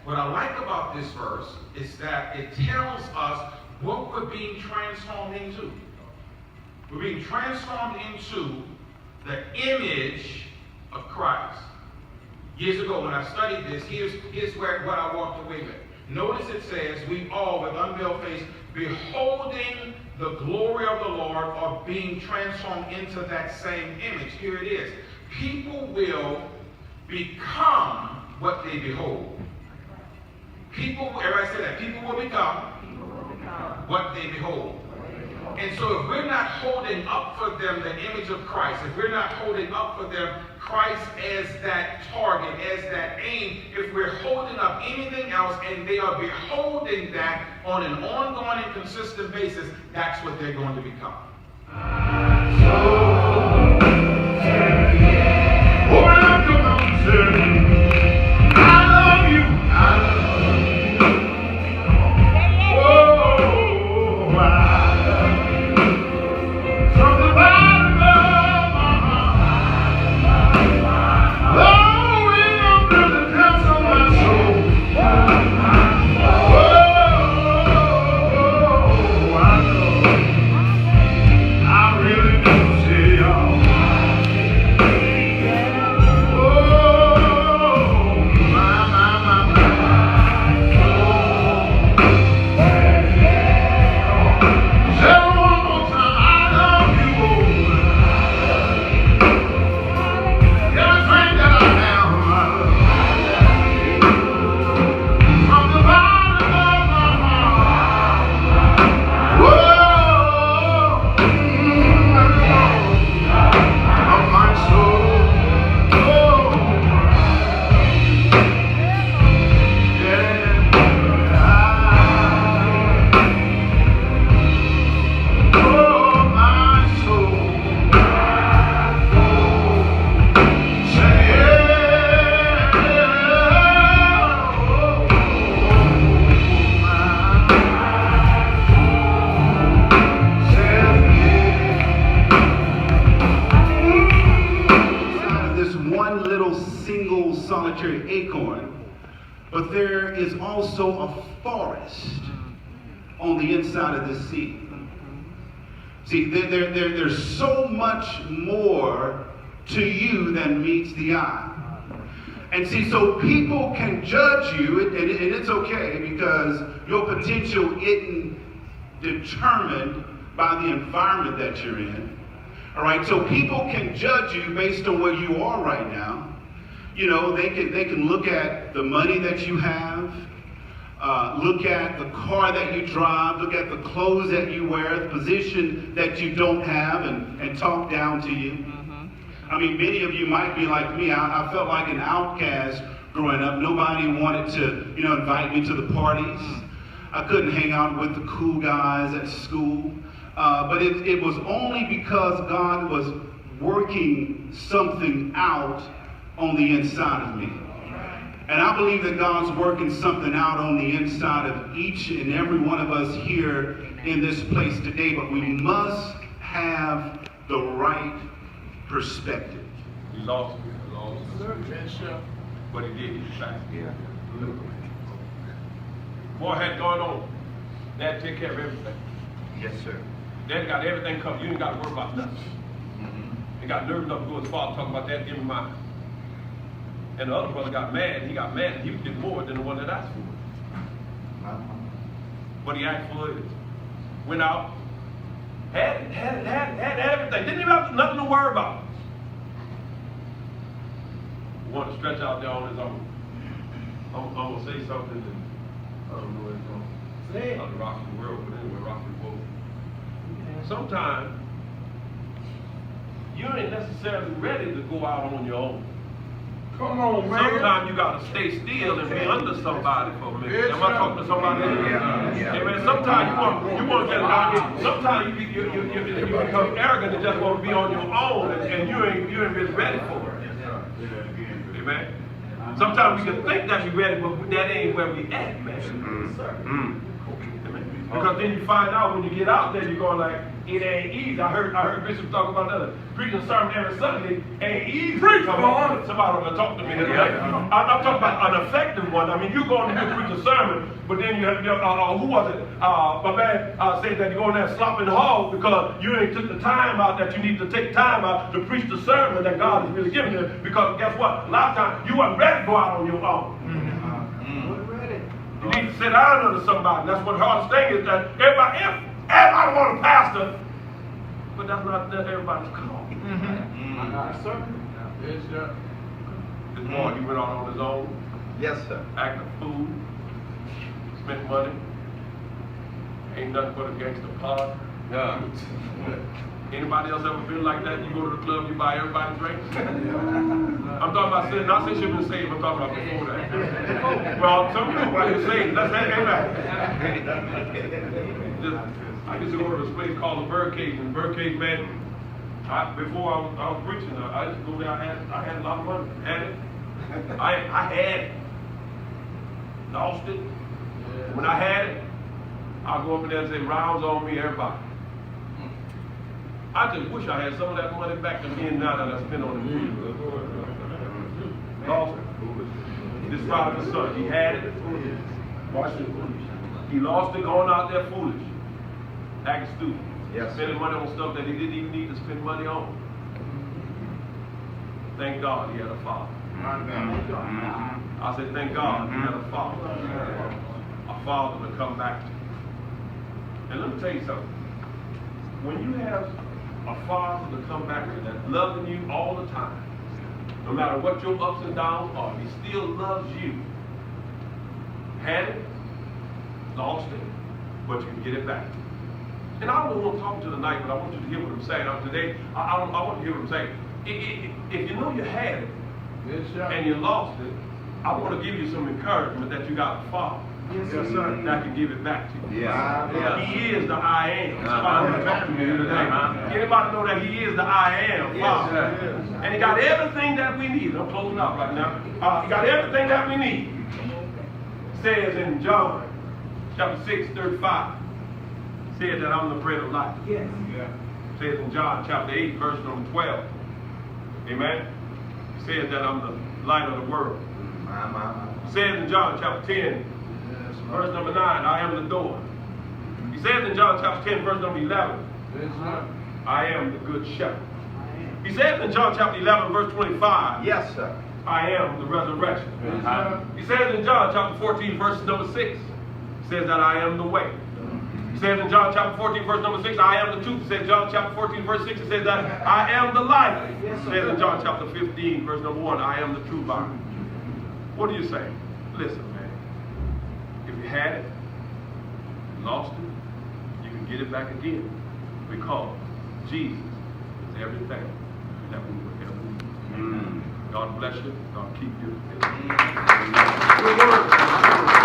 what I like about this verse is that it tells us what we're being transformed into. We're being transformed into the image of Christ. Years ago when I studied this, here's what I walked away with. Notice it says, we all with unveiled face, beholding the glory of the Lord, are being transformed into that same image. Here it is. People will become what they behold. Everybody say that. People will become what they behold. And so if we're not holding up for them the image of Christ, if we're not holding up for them Christ as that target, as that aim, if we're holding up anything else and they are beholding that on an ongoing and consistent basis, that's what they're going to become. But there is also a forest on the inside of this sea. See, there's so much more to you than meets the eye. And see, so people can judge you, and it's okay, because your potential isn't determined by the environment that you're in. All right, so people can judge you based on where you are right now. You know, they can look at the money that you have, look at the car that you drive, look at the clothes that you wear, the position that you don't have, and talk down to you. Mm-hmm. I mean, many of you might be like me. I felt like an outcast growing up. Nobody wanted to, invite me to the parties. I couldn't hang out with the cool guys at school. But it was only because God was working something out on the inside of me. And I believe that God's working something out on the inside of each and every one of us here in this place today, but we must have the right perspective. He lost me. But he did. He's back. Yeah. Boy had going on. Dad take care of everything. Yes, sir. Dad got everything covered. You ain't got to worry about nothing. He got nervous enough to go to his father talking about that, give me mine. And the other brother got mad. He got mad. He was getting more than the one that asked for it. But he asked for it. Went out. Had everything. Didn't even have nothing to worry about. Wanted to stretch out there on his own. I'm going to say something that I don't know where it's going. Say it. Not the rock of the world, but anyway, rock the world. Sometimes you ain't necessarily ready to go out on your own. Come on, man. Sometimes you gotta stay still and be under somebody for a minute. Am I talking to somebody? Yeah. Amen. Sometimes you want to get out. Sometimes you become arrogant and just want to be on your own, and you ain't really ready for it. Amen. Sometimes we can think that you're ready, but that ain't where we at, man. Amen. Because then you find out when you get out there, you're going like, it ain't easy. I heard Bishop talk about that. Preaching a sermon every Sunday ain't easy. Preach, Somebody will talk to me. I'm talking about an effective one. I mean, you go in there and preach a sermon, but then you have, who was it? My man said that you go in there slopping hog because you ain't took the time out that you need to take time out to preach the sermon that God has really given you. Because guess what? A lot of times you weren't ready to go out on your own. You need to sit down under somebody. That's what the hardest thing is, that everybody want a pastor, but that's not everybody's call. Yes, sir. This morning he went out on his own, Yes, sir. acting a fool, spent money, ain't nothing but a gangster party. Anybody else ever been like that? You go to the club, you buy everybody drinks? I'm talking about sin, not since you've been saved, I'm talking about before that. Well, some people are saved, that's that, amen. I used to go to this place called the Birdcage, and Birdcage, man, before I was preaching, I used to go there, I had a lot of money, had it. I had it. Lost it. When I had it, I'll go up in there and say, rounds on me, everybody. I just wish I had some of that money back to me and now that I spent on the food. Lost it. This prodigal son, he had it. Watch it. He lost it going out there foolish. Acting stupid. Yes. Spending money on stuff that he didn't even need to spend money on. Thank God he had a father. I said, thank God he had a father. A father to come back to. And let me tell you something. When you have a father to come back to that's loving you all the time, no matter what your ups and downs are, he still loves you. Had it, lost it, but you can get it back. And I don't know who I'm talking to tonight, but I want you to hear what I'm saying. Today, I want you to hear what I'm saying. If you know you had it, Yes, sir. and you lost it, I want to give you some encouragement that you got a father. Yes, sir. That can give it back to you. Yeah. He is the I am. Somebody want to talk to me today. Anybody know that he is the I am, Father? And he got everything that we need. I'm closing out right now. He got everything that we need. It says in John chapter 6:35. Says that I'm the bread of life. Yes. Says in John chapter 8, verse number 12. Amen. Says that I'm the light of the world. Says in John chapter 10, verse number 9, I am the door. He says in John chapter 10, verse number 11, Yes, sir. I am the good shepherd. He says in John chapter 11, verse 25, Yes, sir. I am the resurrection. Yes, sir. He says in John chapter 14, verse number 6, says that I am the way. He says in John chapter 14, verse number 6, I am the truth. He says in John chapter 14, verse 6, it says that I am the life. It says in John chapter 15, verse number 1, I am the true vine. What do you say? Listen, man. If you had it, lost it, you can get it back again. Because Jesus is everything that we would ever need. God bless you. God keep you. Good word.